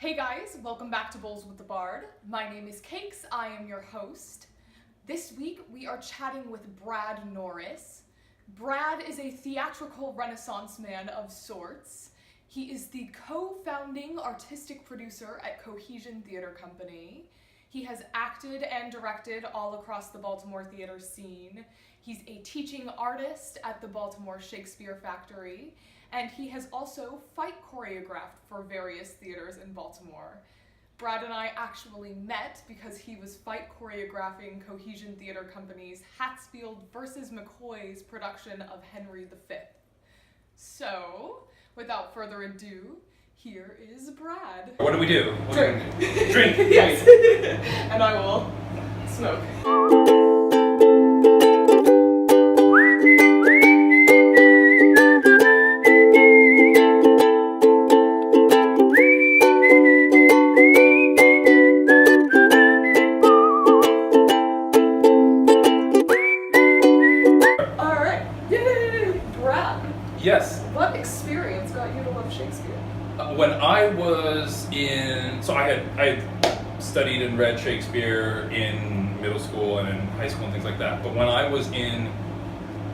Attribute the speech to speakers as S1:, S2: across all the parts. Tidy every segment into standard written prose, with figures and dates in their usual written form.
S1: Hey guys, welcome back to Bowls with the Bard. My name is Cakes, I am your host. This week we are chatting with Brad Norris. Brad is a theatrical renaissance man of sorts. He is the co-founding artistic producer at Cohesion Theater Company. He has acted and directed all across the Baltimore theater scene. He's a teaching artist at the Baltimore Shakespeare Factory, and he has also fight choreographed for various theaters in Baltimore. Brad and I actually met because he was fight choreographing Cohesion Theater Company's Hatsfield versus McCoy's production of Henry V. So, without further ado, here is Brad.
S2: What do we do?
S1: Drink.
S2: Drink.
S1: Yes. And I will smoke. Alright. Yay! Brad.
S2: Yes.
S1: What experience got you to love Shakespeare?
S2: When I was in, so I had studied and read Shakespeare in middle school and in high school and things like that. But when I was in,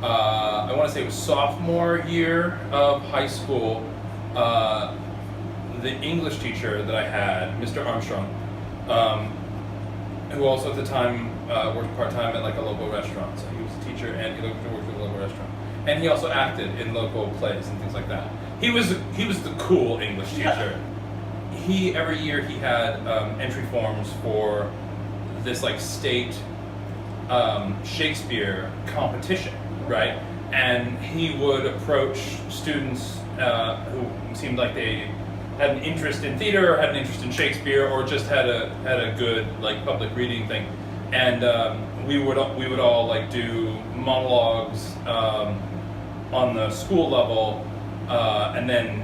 S2: I want to say it was sophomore year of high school, the English teacher that I had, Mr. Armstrong, who also at the time worked part-time at like a local restaurant. So he was a teacher and he worked at a local restaurant. And he also acted in local plays and things like that. He was the cool English teacher. Yeah. Every year he had entry forms for this like state Shakespeare competition, right? And he would approach students who seemed like they had an interest in theater, or had an interest in Shakespeare, or just had a good like public reading thing. And we would all like do monologues on the school level. And then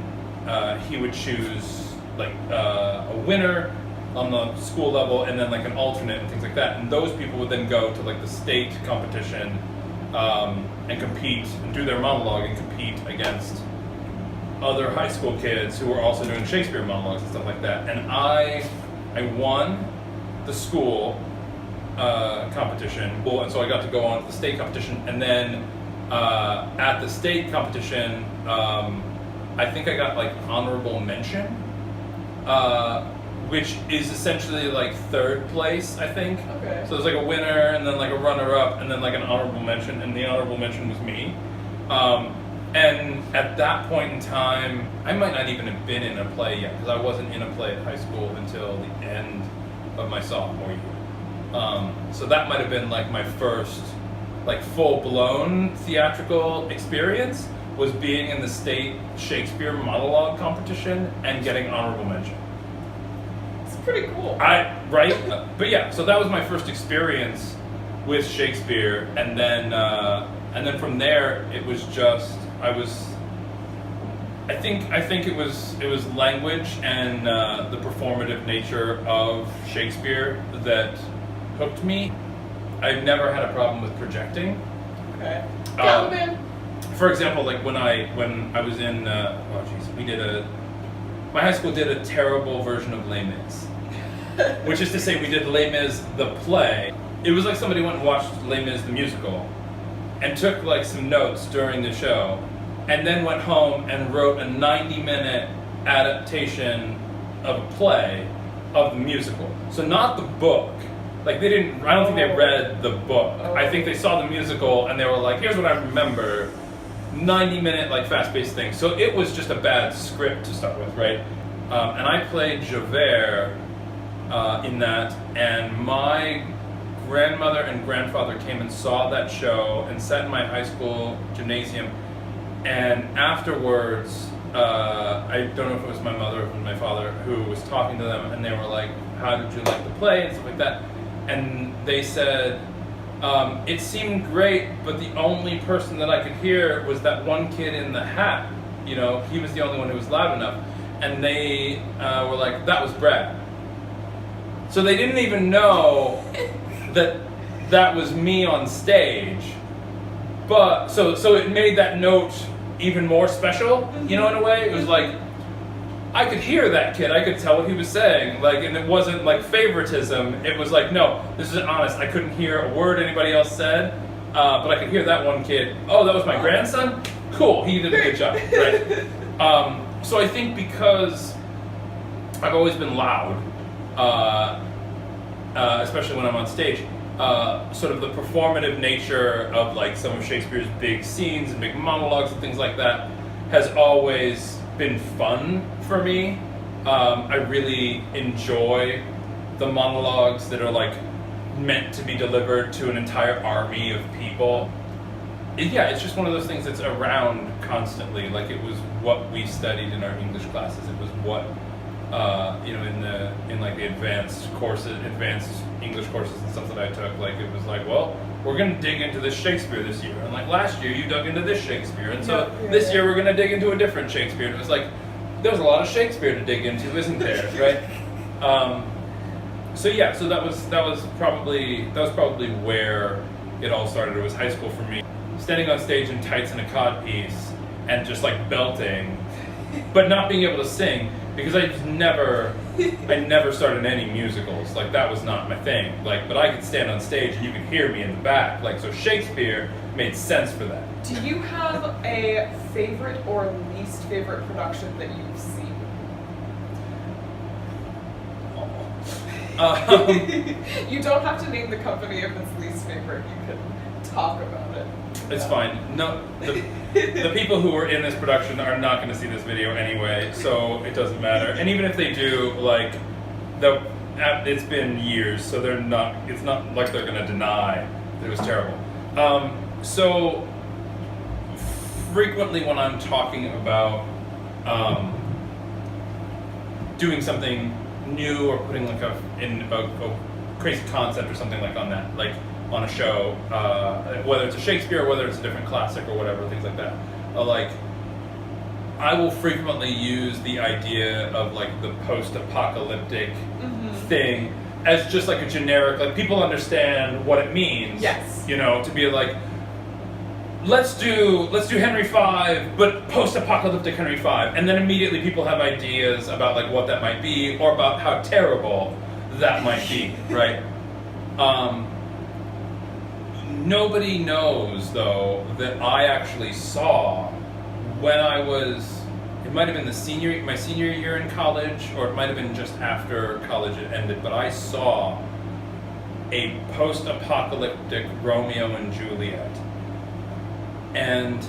S2: he would choose like a winner on the school level, and then like an alternate and things like that. And those people would then go to like the state competition and compete and do their monologue and compete against other high school kids who were also doing Shakespeare monologues and stuff like that. And I won the school competition, and so I got to go on to the state competition, and then at the state competition, I think I got like honorable mention, which is essentially like third place, I think.
S1: Okay.
S2: So there's like a winner, and then like a runner-up, and then like an honorable mention, and the honorable mention was me. And at that point in time, I might not even have been in a play yet, because I wasn't in a play at high school until the end of my sophomore year. So that might have been like my first like full-blown theatrical experience, was being in the state Shakespeare monologue competition and getting honorable mention.
S1: It's pretty cool.
S2: Right? But yeah, so that was my first experience with Shakespeare, and then from there it was just I think it was language and the performative nature of Shakespeare that hooked me. I've never had a problem with projecting.
S1: Okay.
S2: For example, like when I was in, my high school did a terrible version of Les Mis, which is to say we did Les Mis the play. It was like somebody went and watched Les Mis the musical and took like some notes during the show, and then went home and wrote a 90-minute adaptation of a play of the musical. So not the book. Like I don't think they read the book. I think they saw the musical and they were like, here's what I remember, 90-minute like fast-paced thing. So it was just a bad script to start with, right? And I played Javert in that, and my grandmother and grandfather came and saw that show and sat in my high school gymnasium, and afterwards, I don't know if it was my mother or it was my father who was talking to them, and they were like, how did you like the play and stuff like that? And they said, it seemed great, but the only person that I could hear was that one kid in the hat. You know, he was the only one who was loud enough. And they were like, that was Brad. So they didn't even know that was me on stage. But, so it made that note even more special, you know, in a way. It was like, I could hear that kid. I could tell what he was saying. Like, and it wasn't like favoritism. It was like, no, this is honest. I couldn't hear a word anybody else said, but I could hear that one kid. Oh, that was my grandson? Cool, he did a good job, right? So I think because I've always been loud, especially when I'm on stage, sort of the performative nature of like some of Shakespeare's big scenes and big monologues and things like that has always been fun for me. I really enjoy the monologues that are like meant to be delivered to an entire army of people. Yeah, it's just one of those things that's around constantly. Like, it was what we studied in our English classes. It was what in like the advanced English courses and stuff that I took. Like, it was like, well, we're gonna dig into this Shakespeare this year, and like last year you dug into this Shakespeare, and so this year we're gonna dig into a different Shakespeare. And it was like, there's a lot of Shakespeare to dig into, isn't there? Right? So yeah, so that was probably where it all started. It was high school for me, standing on stage in tights and a codpiece and just like belting, but not being able to sing because I never started any musicals. Like, that was not my thing. Like, but I could stand on stage and you could hear me in the back. Like, so Shakespeare made sense for that.
S3: Do you have a favorite or least favorite production that you've seen? You don't have to name the company if it's least favorite. You can talk about it.
S2: It's fine. No, the people who were in this production are not going to see this video anyway, so it doesn't matter. And even if they do, like, it's been years, so they're not. It's not like they're going to deny that it was terrible. So frequently, when I'm talking about doing something new or putting like a crazy concept or something like on that, like on a show, whether it's a Shakespeare or whether it's a different classic or whatever, things like that, like I will frequently use the idea of like the post-apocalyptic thing as just like a generic, like people understand what it means.
S3: Yes.
S2: You know, to be like, let's do Henry V, but post-apocalyptic Henry V, and then immediately people have ideas about like what that might be or about how terrible that might be, right? Nobody knows though that I actually saw when I was, it might have been my senior year in college, or it might have been just after college had ended, but I saw a post-apocalyptic Romeo and Juliet. And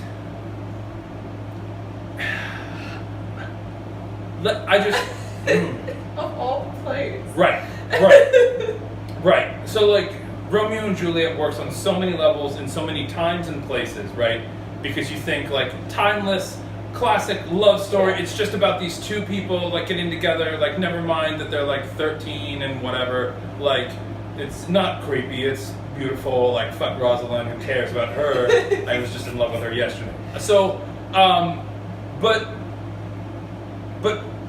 S2: I just
S3: of all the plays.
S2: Right. So like Romeo and Juliet works on so many levels in so many times and places, right? Because you think like timeless, classic love story. It's just about these two people like getting together. Like, never mind that they're like 13 and whatever. Like, it's not creepy. It's beautiful. Like, fuck Rosalind. Who cares about her? I was just in love with her yesterday. So, but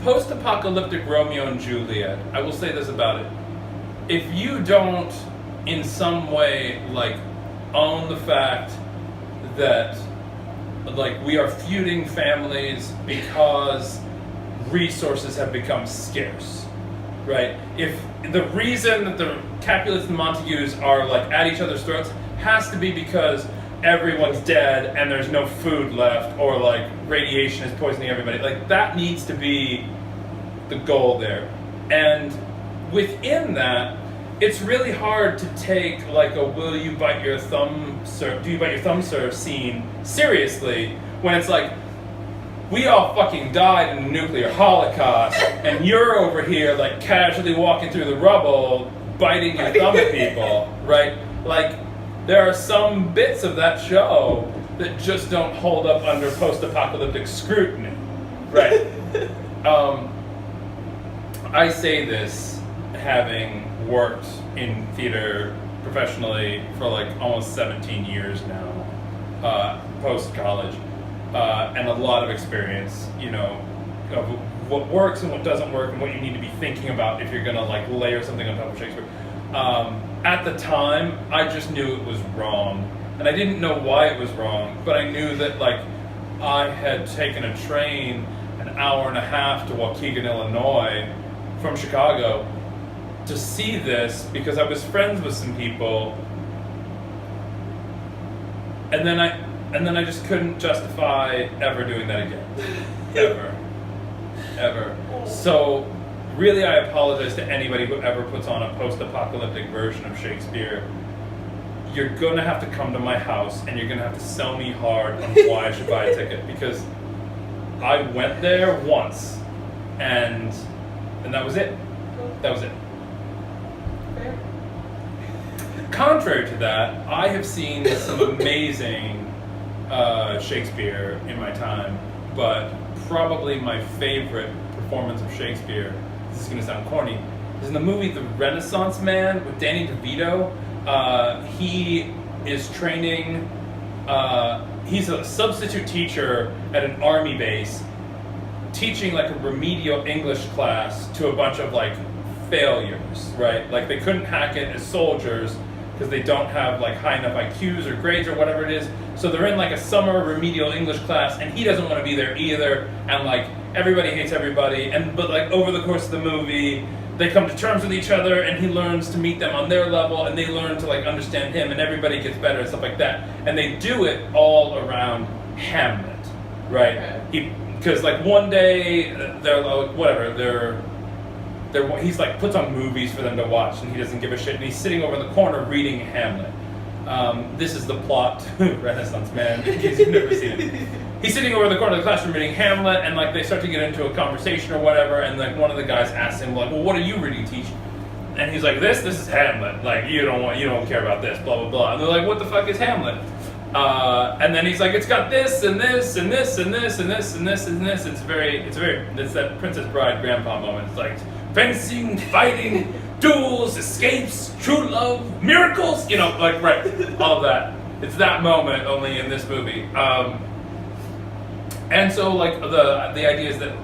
S2: post-apocalyptic Romeo and Juliet, I will say this about it. If you don't in some way like own the fact that like we are feuding families because resources have become scarce, right? If the reason that the Capulets and Montagues are like at each other's throats has to be because everyone's dead and there's no food left, or like radiation is poisoning everybody, like that needs to be the goal there. And within that, it's really hard to take like a "will you bite your thumb, sir? Do you bite your thumb, sir?" scene seriously when it's like, we all fucking died in the nuclear holocaust, and you're over here like casually walking through the rubble, biting your thumb at people, right? Like, there are some bits of that show that just don't hold up under post-apocalyptic scrutiny, right? I say this having worked in theater professionally for like almost 17 years now, post-college, and a lot of experience, you know, of what works and what doesn't work and what you need to be thinking about if you're gonna like layer something on top of Shakespeare. At the time, I just knew it was wrong, and I didn't know why it was wrong, but I knew that like I had taken a train an hour and a half to Waukegan, Illinois from Chicago to see this because I was friends with some people, and then I just couldn't justify ever doing that again. ever. So really I apologize to anybody who ever puts on a post-apocalyptic version of Shakespeare. You're gonna have to come to my house and you're gonna have to sell me hard on why I should buy a ticket, because I went there once and that was it. That was it.
S3: Fair.
S2: Contrary to that, I have seen some amazing Shakespeare in my time, but probably my favorite performance of Shakespeare, this is going to sound corny, is in the movie The Renaissance Man with Danny DeVito. He is training, he's a substitute teacher at an army base, teaching like a remedial English class to a bunch of like failures, right? Like they couldn't hack it as soldiers because they don't have like high enough IQs or grades or whatever it is. So they're in like a summer remedial English class and he doesn't want to be there either. And like everybody hates everybody. But like over the course of the movie, they come to terms with each other and he learns to meet them on their level and they learn to like understand him and everybody gets better and stuff like that. And they do it all around Hamlet, right?
S3: Okay.
S2: Because like one day they're like, whatever, he's like puts on movies for them to watch and he doesn't give a shit and he's sitting over in the corner reading Hamlet. This is the plot to Renaissance Man, in case you've never seen it. He's sitting over in the corner of the classroom reading Hamlet and like they start to get into a conversation or whatever and like one of the guys asks him like, well, what are you reading, teach? And he's like, this is Hamlet. Like you don't care about this, blah blah blah. And they're like, what the fuck is Hamlet? And then he's like, it's got this and this and this and this and this and this and this. It's that Princess Bride grandpa moment. It's like fencing, fighting, duels, escapes, true love, miracles. You know, like right, all of that. It's that moment only in this movie. And so like the idea is that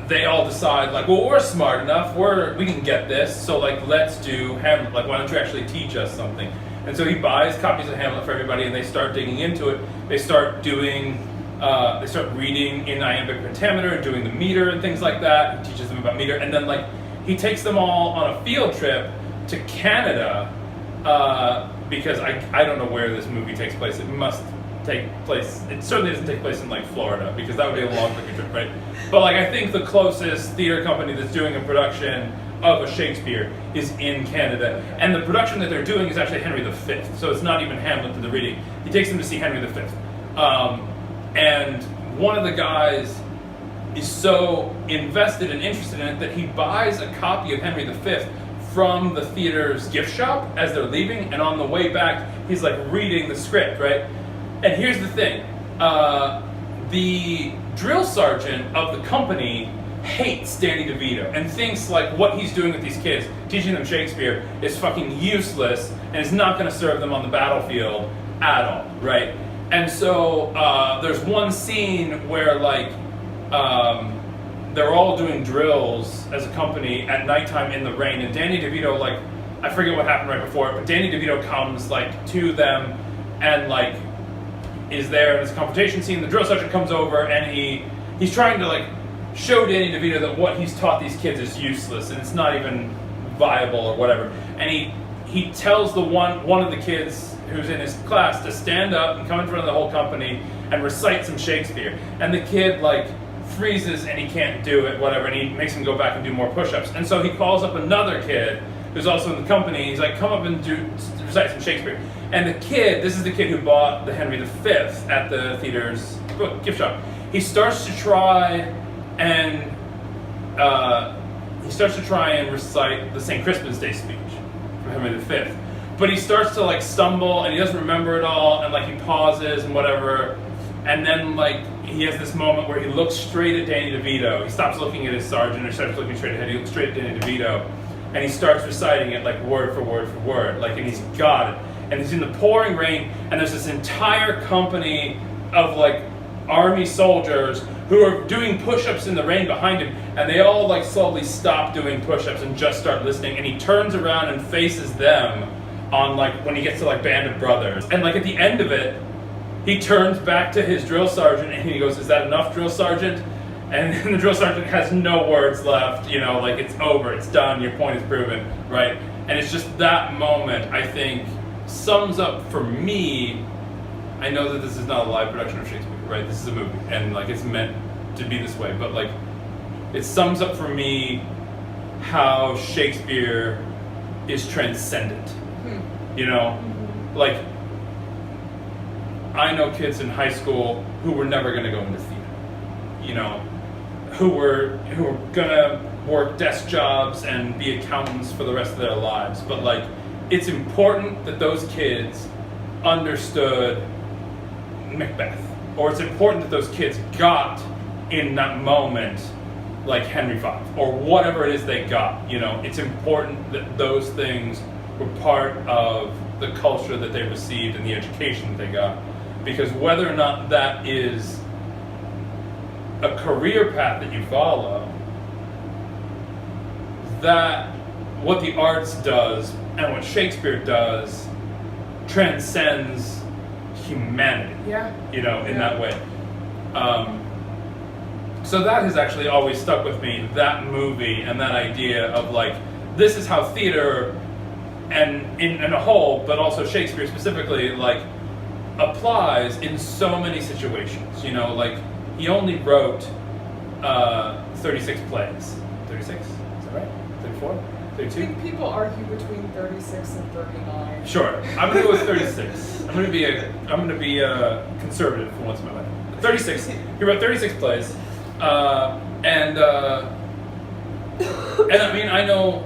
S2: they all decide like, well, we're smart enough, we can get this. So like, let's do Hamlet. Like, why don't you actually teach us something? And so he buys copies of Hamlet for everybody, and they start digging into it. They start reading in iambic pentameter and doing the meter and things like that. He teaches them about meter, and then like he takes them all on a field trip to Canada because I don't know where this movie takes place. It must take place. It certainly doesn't take place in like Florida because that would be a long fucking trip, right? But like I think the closest theater company that's doing a production of a Shakespeare is in Canada, and the production that they're doing is actually Henry V. So it's not even Hamlet that they're reading. He takes them to see Henry V. And one of the guys is so invested and interested in it that he buys a copy of Henry V from the theater's gift shop as they're leaving, and on the way back, he's like reading the script, right? And here's the thing, the drill sergeant of the company hates Danny DeVito and thinks like what he's doing with these kids, teaching them Shakespeare, is fucking useless and is not going to serve them on the battlefield at all, right? And so there's one scene where like they're all doing drills as a company at nighttime in the rain, and Danny DeVito, like, I forget what happened right before it, but Danny DeVito comes like to them and like is there in this confrontation scene. The drill sergeant comes over and he's trying to like show Danny DeVito that what he's taught these kids is useless and it's not even viable or whatever. And he tells the one of the kids who's in his class to stand up and come in front of the whole company and recite some Shakespeare. And the kid like freezes and he can't do it, whatever, and he makes him go back and do more push-ups. And so he calls up another kid who's also in the company. He's like, come up and recite some Shakespeare. And the kid, this is the kid who bought the Henry V at the theater's gift shop. He starts to try and recite the St. Crispin's Day speech from Henry V. But he starts to like stumble and he doesn't remember it all, and like he pauses and whatever. And then like he has this moment where he looks straight at Danny DeVito. He stops looking at his sergeant and starts looking straight ahead. He looks straight at Danny DeVito and he starts reciting it like word for word for word. Like, and he's got it. And he's in the pouring rain, and there's this entire company of like army soldiers who are doing push-ups in the rain behind him, and they all like slowly stop doing push-ups and just start listening, and he turns around and faces them on like when he gets to like Band of Brothers. And like at the end of it, he turns back to his drill sergeant and he goes, "Is that enough, drill sergeant?" and the drill sergeant has no words left, you know, like it's over, it's done, your point is proven, right? And it's just that moment, I think, sums up for me. I know that this is not a live production of Shakespeare, right? This is a movie, and like it's meant to be this way, but like it sums up for me how Shakespeare is transcendent. You know, like I know kids in high school who were never going to go into theater, you know, who were gonna work desk jobs and be accountants for the rest of their lives. But like, it's important that those kids understood Macbeth, or it's important that those kids got in that moment like Henry V, or whatever it is they got. You know, it's important that those things were part of the culture that they received and the education that they got. Because whether or not that is a career path that you follow, that what the arts does and what Shakespeare does transcends humanity.
S3: Yeah.
S2: You know, in that way. So that has actually always stuck with me, that movie and that idea of like, this is how theater and in a whole, but also Shakespeare specifically, like applies in so many situations. You know, like he only wrote 36 plays. 36? Is that right? 34?
S3: I
S2: 32?
S3: think people argue between 36 and 39.
S2: Sure. I'm gonna go with 36. I'm gonna be conservative for once in my life. 36. He wrote 36 plays. And I mean, I know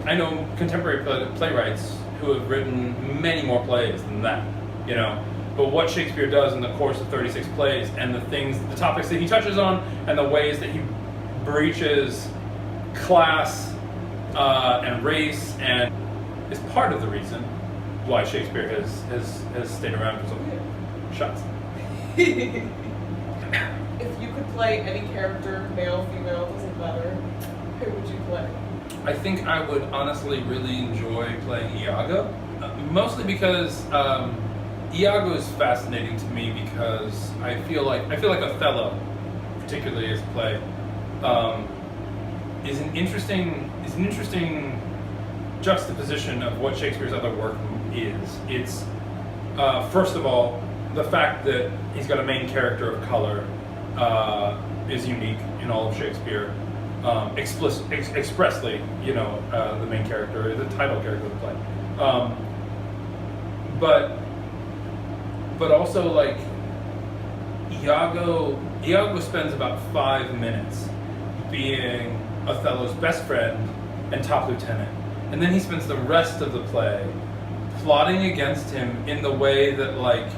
S2: contemporary playwrights who have written many more plays than that, you know. But what Shakespeare does in the course of 36 plays, and the topics that he touches on, and the ways that he breaches class and race, and is part of the reason why Shakespeare has stayed around for so long. Shots.
S3: If you could play any character, male, female, doesn't matter, who would you play?
S2: I think I would honestly really enjoy playing Iago, mostly because Iago is fascinating to me because I feel like Othello, particularly as a play, is an interesting juxtaposition of what Shakespeare's other work is. It's first of all, the fact that he's got a main character of color is unique in all of Shakespeare. Expressly, you know, the main character, the title character of the play. But also, like, Iago spends about 5 minutes being Othello's best friend and top lieutenant. And then he spends the rest of the play plotting against him in the way that, like,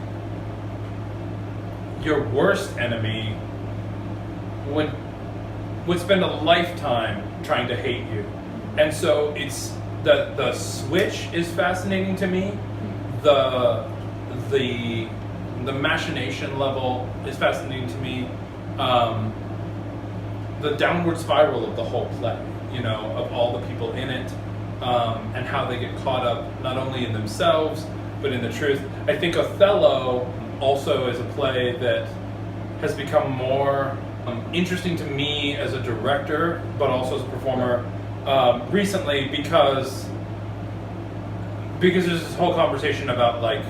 S2: your worst enemy would spend a lifetime trying to hate you. And so it's the switch is fascinating to me. The machination level is fascinating to me. The downward spiral of the whole play, you know, of all the people in it, and how they get caught up not only in themselves but in the truth. I think Othello also is a play that has become more interesting to me as a director, but also as a performer recently because there's this whole conversation about like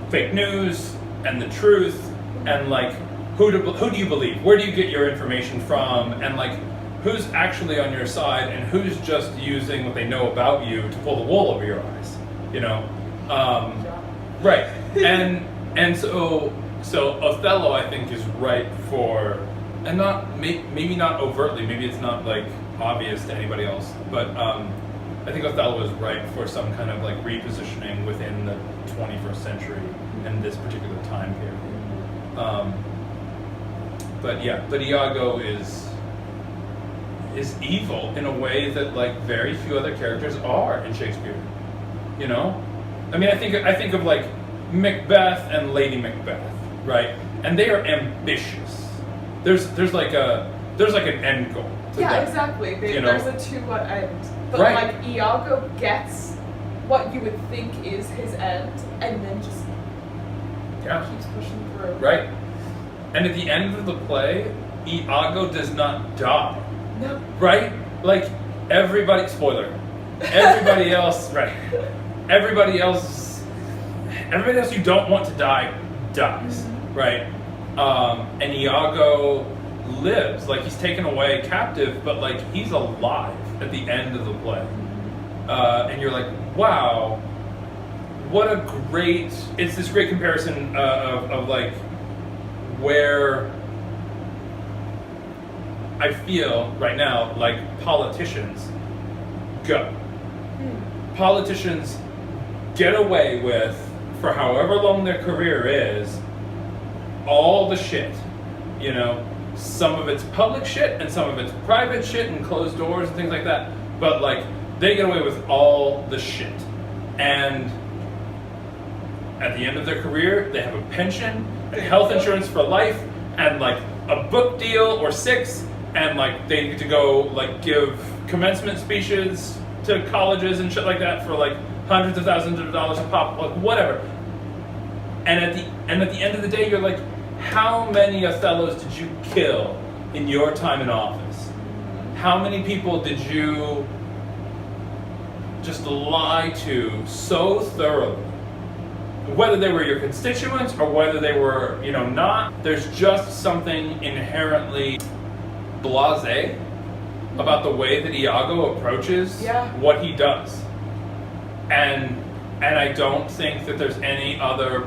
S2: fake news and the truth and like who do you believe? Where do you get your information from? And like who's actually on your side and who's just using what they know about you to pull the wool over your eyes? You know, right? And so Othello, I think, is right for, and not maybe not overtly, maybe it's not like obvious to anybody else, but I think Othello is right for some kind of like repositioning within the 21st century and this particular time period. But Iago is evil in a way that like very few other characters are in Shakespeare. You know, I mean, I think of like Macbeth and Lady Macbeth, right? And they are ambitious. There's like an end goal to them,
S3: exactly.
S2: you know?
S3: There's a to-what end. But
S2: Right.
S3: like Iago gets what you would think is his end, and then just keeps pushing through.
S2: Right. And at the end of the play, Iago does not die.
S3: No.
S2: Right? Like, everybody, spoiler, everybody else, right, everybody else you don't want to die dies, right? And Iago lives, like he's taken away captive, but like he's alive at the end of the play. And you're like, wow, what a great, it's this great comparison of like where I feel right now like politicians go. Politicians get away with, for however long their career is, all the shit, you know. Some of it's public shit and some of it's private shit and closed doors and things like that. But like, they get away with all the shit. And at the end of their career, they have a pension and health insurance for life and like a book deal or 6, and like they get to go like give commencement speeches to colleges and shit like that for like hundreds of thousands of dollars a pop, like whatever. And at the end of the day, you're like, how many Othellos did you kill in your time in office? How many people did you just lie to so thoroughly? Whether they were your constituents or whether they were, you know, not, there's just something inherently blasé about the way that Iago approaches what he does. And I don't think that there's any other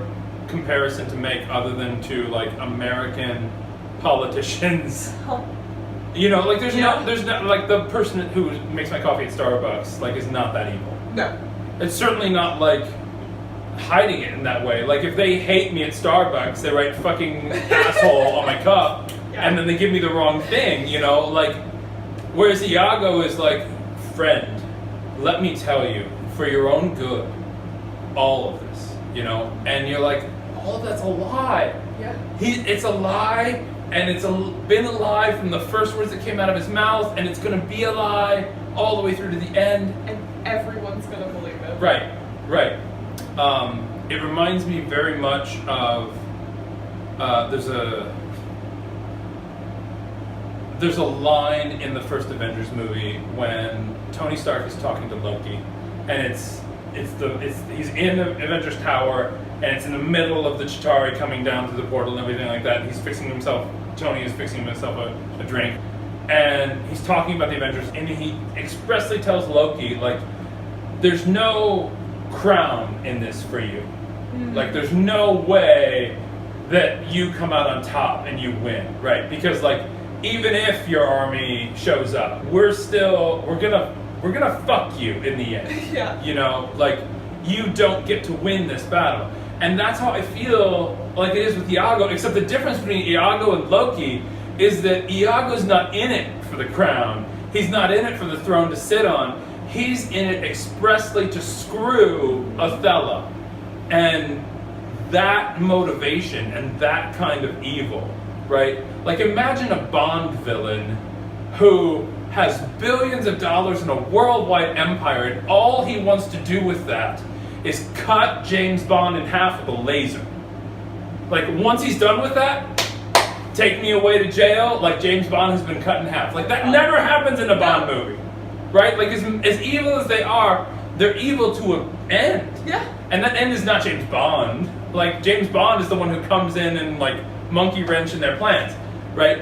S2: comparison to make other than to like American politicians. You know, like there's not like the person who makes my coffee at Starbucks like is not that evil.
S3: No.
S2: It's certainly not like hiding it in that way. Like if they hate me at Starbucks, they write fucking asshole on my cup and then they give me the wrong thing, you know, like whereas Iago is like, friend, let me tell you, for your own good, all of this, you know, and you're like, all of that's a lie.
S3: Yeah.
S2: It's a lie, and it's been a lie from the first words that came out of his mouth, and it's going to be a lie all the way through to the end.
S3: And everyone's going to believe it.
S2: Right, right. It reminds me very much of, there's a line in the first Avengers movie when Tony Stark is talking to Loki, and he's in the Avengers Tower, and it's in the middle of the Chitauri coming down through the portal and everything like that. Tony is fixing himself a drink, and he's talking about the Avengers, and he expressly tells Loki, like, there's no crown in this for you. Like, there's no way that you come out on top and you win, right? Because, like, even if your army shows up, we're gonna fuck you in the end.
S3: Yeah.
S2: You know, like, you don't get to win this battle. And that's how I feel like it is with Iago, except the difference between Iago and Loki is that Iago's not in it for the crown. He's not in it for the throne to sit on. He's in it expressly to screw Othello. And that motivation and that kind of evil, right? Like, imagine a Bond villain who has billions of dollars in a worldwide empire, and all he wants to do with that is cut James Bond in half with a laser. Like, once he's done with that, take me away to jail, like James Bond has been cut in half. Like, that never happens in a Bond movie, right? Like, as evil as they are, they're evil to an end.
S3: Yeah.
S2: And that end is not James Bond. Like, James Bond is the one who comes in and, like, monkey wrench in their plans, right?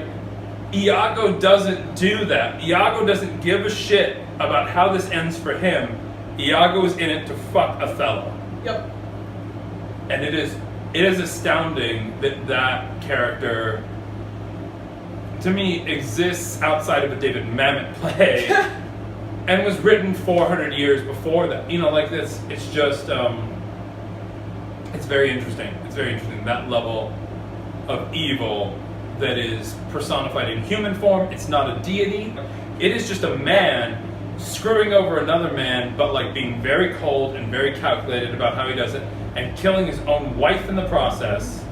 S2: Iago doesn't do that. Iago doesn't give a shit about how this ends for him. Iago is in it to fuck Othello.
S3: Yep.
S2: And it is astounding that character, to me, exists outside of a David Mamet play and was written 400 years before that. You know, like this, it's just, it's very interesting. It's very interesting, that level of evil that is personified in human form. It's not a deity. It is just a man screwing over another man, but like being very cold and very calculated about how he does it, and killing his own wife in the process.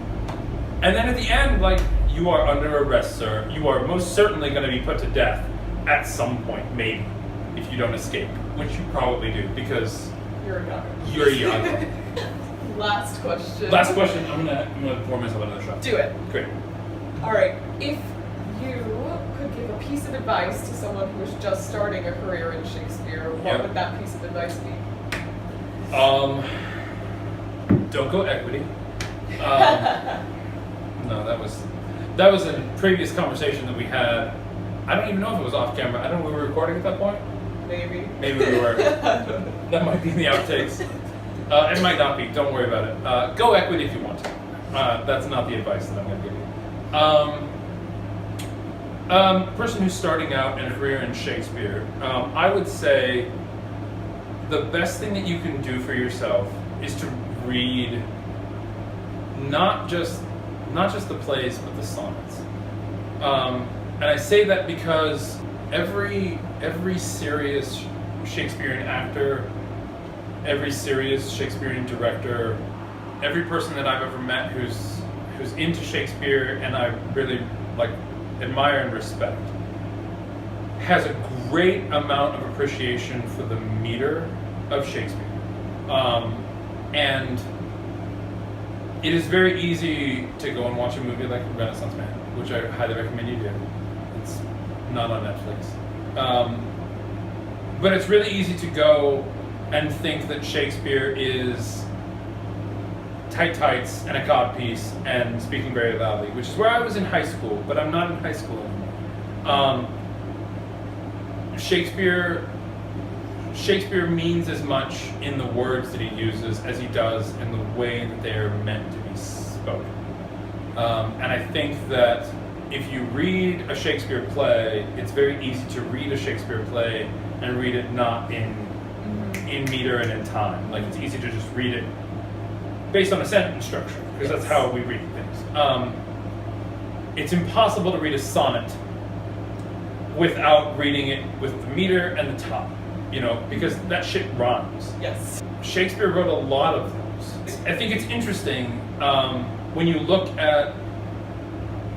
S2: And then at the end, like, you are under arrest, sir. You are most certainly going to be put to death at some point, maybe, if you don't escape, which you probably do, because
S3: You're a Iago.
S2: Iago.
S3: Last question.
S2: Last question. I'm gonna pour myself another shot.
S3: Do it.
S2: Great.
S3: All right. If you could give a piece of advice to someone who is just starting a career in Shakespeare, what would that piece of advice be?
S2: Don't go equity. No, that was a previous conversation that we had. I don't even know if it was off camera. I don't know if we were recording at that point.
S3: Maybe.
S2: Maybe we were. That might be in the outtakes. It might not be. Don't worry about it. Go equity if you want to. That's not the advice that I'm going to give you. Person who's starting out in a career in Shakespeare, I would say the best thing that you can do for yourself is to read not just the plays but the sonnets. And I say that because every serious Shakespearean actor, every serious Shakespearean director, every person that I've ever met who's into Shakespeare and I really admire and respect has a great amount of appreciation for the meter of Shakespeare. And it is very easy to go and watch a movie like Renaissance Man, which I highly recommend you do. It's not on Netflix. But it's really easy to go and think that Shakespeare is tight tights and a codpiece and speaking very loudly, which is where I was in high school, but I'm not in high school anymore. Shakespeare means as much in the words that he uses as he does in the way that they are meant to be spoken. And I think that if you read a Shakespeare play, it's very easy to read a Shakespeare play and read it not in meter and in time. Like, it's easy to just read it based on a sentence structure, because that's how we read things. It's impossible to read a sonnet without reading it with the meter and the top, because that shit rhymes.
S3: Yes.
S2: Shakespeare wrote a lot of those. I think it's interesting when you look at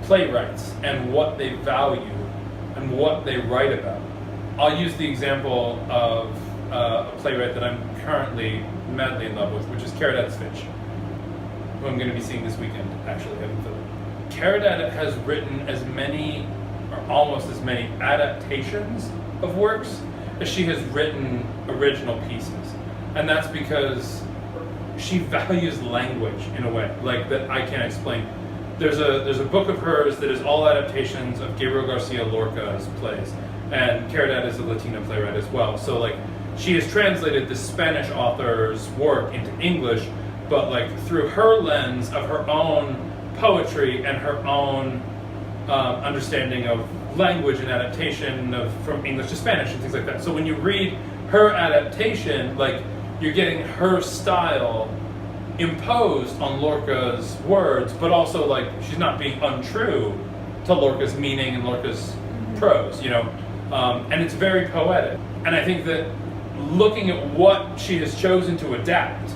S2: playwrights and what they value and what they write about. I'll use the example of a playwright that I'm currently madly in love with, which is Caridad's Fitch, who I'm going to be seeing this weekend, actually, in Philly. Caridad has written as many, or almost as many, adaptations of works as she has written original pieces. And that's because she values language in a way, that I can't explain. There's a book of hers that is all adaptations of Gabriel Garcia Lorca's plays. And Caridad is a Latina playwright as well. So she has translated the Spanish author's work into English, but through her lens of her own poetry and her own understanding of language and adaptation from English to Spanish and things like that. So when you read her adaptation, you're getting her style imposed on Lorca's words, but also she's not being untrue to Lorca's meaning and Lorca's prose, and it's very poetic. And I think that looking at what she has chosen to adapt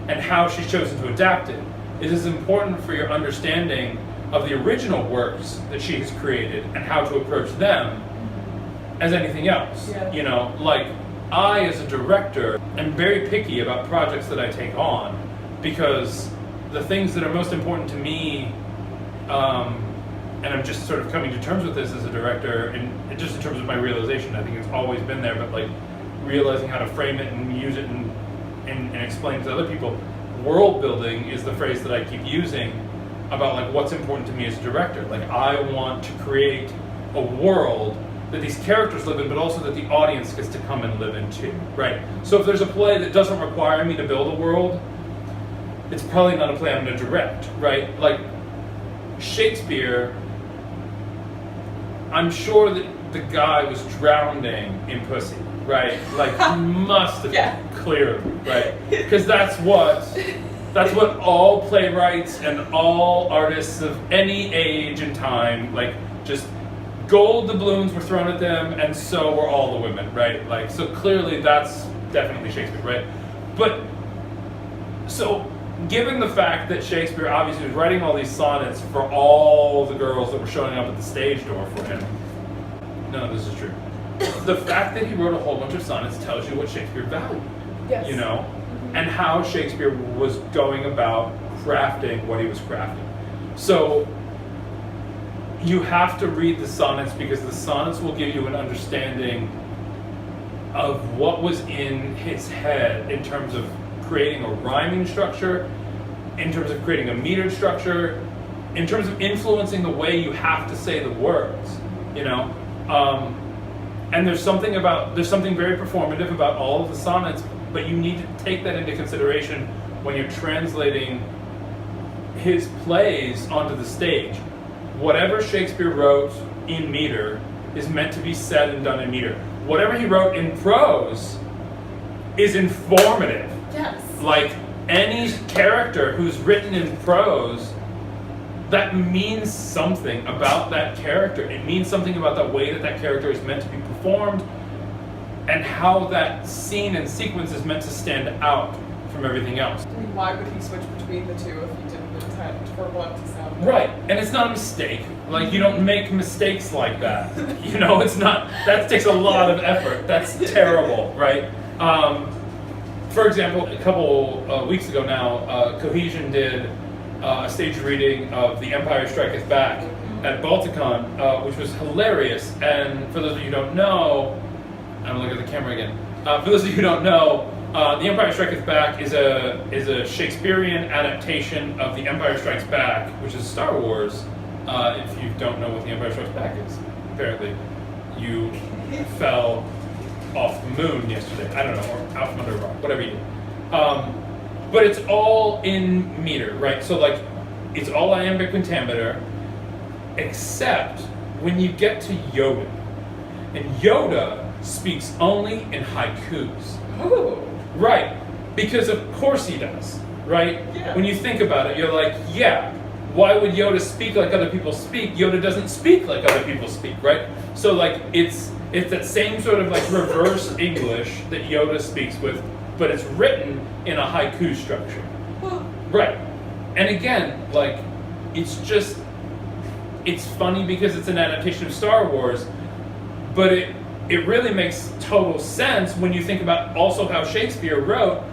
S2: and how she's chosen to adapt it is as important for your understanding of the original works that she has created and how to approach them as anything else. Yeah. I, as a director, am very picky about projects that I take on, because the things that are most important to me, and I'm just sort of coming to terms with this as a director, and just in terms of my realization, I think it's always been there, but realizing how to frame it and use it and explain to other people. World building is the phrase that I keep using about what's important to me as a director. I want to create a world that these characters live in, but also that the audience gets to come and live in too, right? So if there's a play that doesn't require me to build a world, it's probably not a play I'm going to direct, right? Shakespeare, I'm sure that the guy was drowning in pussy, right? He must have, clearly, right? Because that's what all playwrights and all artists of any age and time, just gold doubloons were thrown at them, and so were all the women, right? So clearly that's definitely Shakespeare, right? But, so, given the fact that Shakespeare obviously was writing all these sonnets for all the girls that were showing up at the stage door for him, none of this is true. The fact that he wrote a whole bunch of sonnets tells you what Shakespeare valued,
S3: yes.
S2: And how Shakespeare was going about crafting what he was crafting. So you have to read the sonnets because the sonnets will give you an understanding of what was in his head in terms of creating a rhyming structure, in terms of creating a metered structure, in terms of influencing the way you have to say the words, you know? And there's something very performative about all of the sonnets, but you need to take that into consideration when you're translating his plays onto the stage. Whatever Shakespeare wrote in meter is meant to be said and done in meter. Whatever he wrote in prose is informative.
S3: Yes.
S2: Like any character who's written in prose, that means something about that character. It means something about the way that that character is meant to be performed and how that scene and sequence is meant to stand out from everything else.
S3: I mean, why would he switch between the two if he didn't intend for one to sound better?
S2: Right, and it's not a mistake. Like, you don't make mistakes like that. You know, it's not, that takes a lot of effort. That's terrible, right? For example, a couple weeks ago now, Cohesion did a stage reading of The Empire Striketh Back at Balticon, which was hilarious. And for those of you who don't know, I'm looking at the camera again. For those of you who don't know, The Empire Striketh Back is a Shakespearean adaptation of The Empire Strikes Back, which is Star Wars. If you don't know what The Empire Strikes Back is, apparently you fell off the moon yesterday. I don't know, or out from under a rock, whatever you did. But it's all in meter, right? So like, it's all iambic pentameter, except when you get to Yoda. And Yoda speaks only in haikus.
S3: Oh.
S2: Right, because of course he does, right?
S3: Yeah.
S2: When you think about it, you're like, yeah, why would Yoda speak like other people speak? Yoda doesn't speak like other people speak, right? So like, it's that same sort of like reverse English that Yoda speaks with, but it's written in a haiku structure. Right. And again, like, it's funny because it's an adaptation of Star Wars, but it really makes total sense when you think about also how Shakespeare wrote,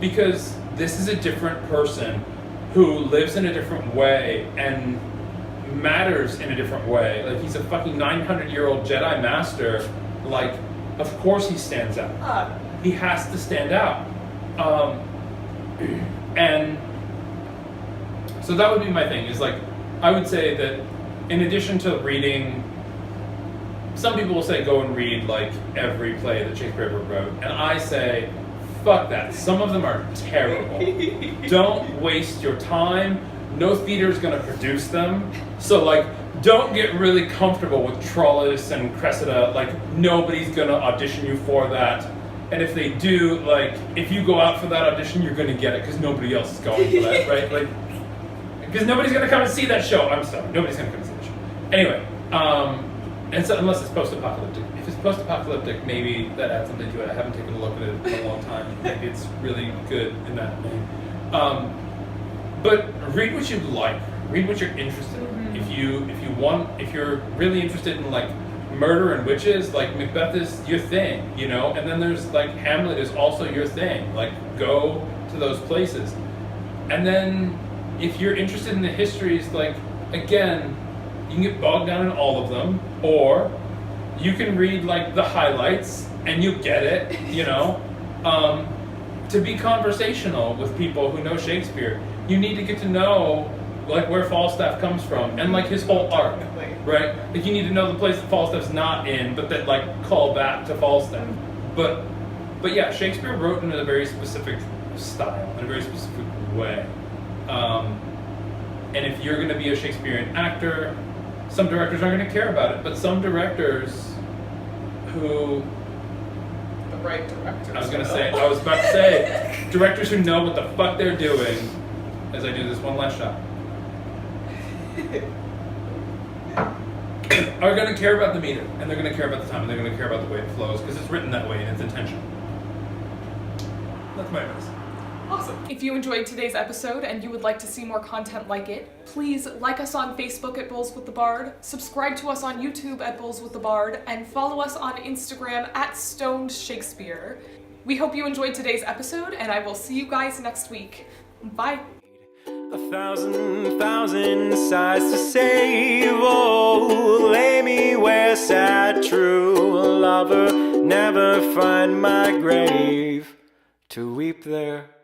S2: because this is a different person who lives in a different way and matters in a different way. Like, he's a fucking 900-year-old Jedi master. Like, of course he stands out. He has to stand out. And so that would be my thing, is like, I would say that in addition to reading, some people will say go and read like every play that Shakespeare ever wrote, and I say, fuck that. Some of them are terrible. Don't waste your time. No theater is going to produce them. So like, don't get really comfortable with Troilus and Cressida. Like, nobody's going to audition you for that. And if they do, like, if you go out for that audition, you're going to get it because nobody else is going for that, right? Like, because nobody's going to come and see that show. I'm sorry, nobody's going to come and see that show. Anyway, and so unless it's post-apocalyptic. If it's post-apocalyptic, maybe that adds something to it. I haven't taken a look at it in a long time. Maybe it's really good in that way. But read what you like. Read what you're interested in. If you're really interested in like murder and witches, like Macbeth is your thing, you know. And then there's like Hamlet is also your thing. Like, go to those places. And then if you're interested in the histories, like, again, you can get bogged down in all of them, or you can read like the highlights and you get it, you know. To be conversational with people who know Shakespeare, you need to get to know like where Falstaff comes from and like his whole arc, right? Like, you need to know the place that Falstaff's not in, but that like call back to Falstaff. But yeah, Shakespeare wrote in a very specific style, in a very specific way. And if you're going to be a Shakespearean actor, some directors aren't going to care about it, but some directors who...
S3: The right directors.
S2: I was about to say, directors who know what the fuck they're doing, as I do this one last shot, are going to care about the meter, and they're going to care about the time, and they're going to care about the way it flows, because it's written that way and it's intentional. That's my advice.
S1: Awesome. If you enjoyed today's episode and you would like to see more content like it, please like us on Facebook at Bulls with the Bard, subscribe to us on YouTube at Bulls with the Bard, and follow us on Instagram at Stoned Shakespeare. We hope you enjoyed today's episode, and I will see you guys next week. Bye.
S4: thousand sighs to save. Oh, lay me where sad true lover never find my grave to weep there.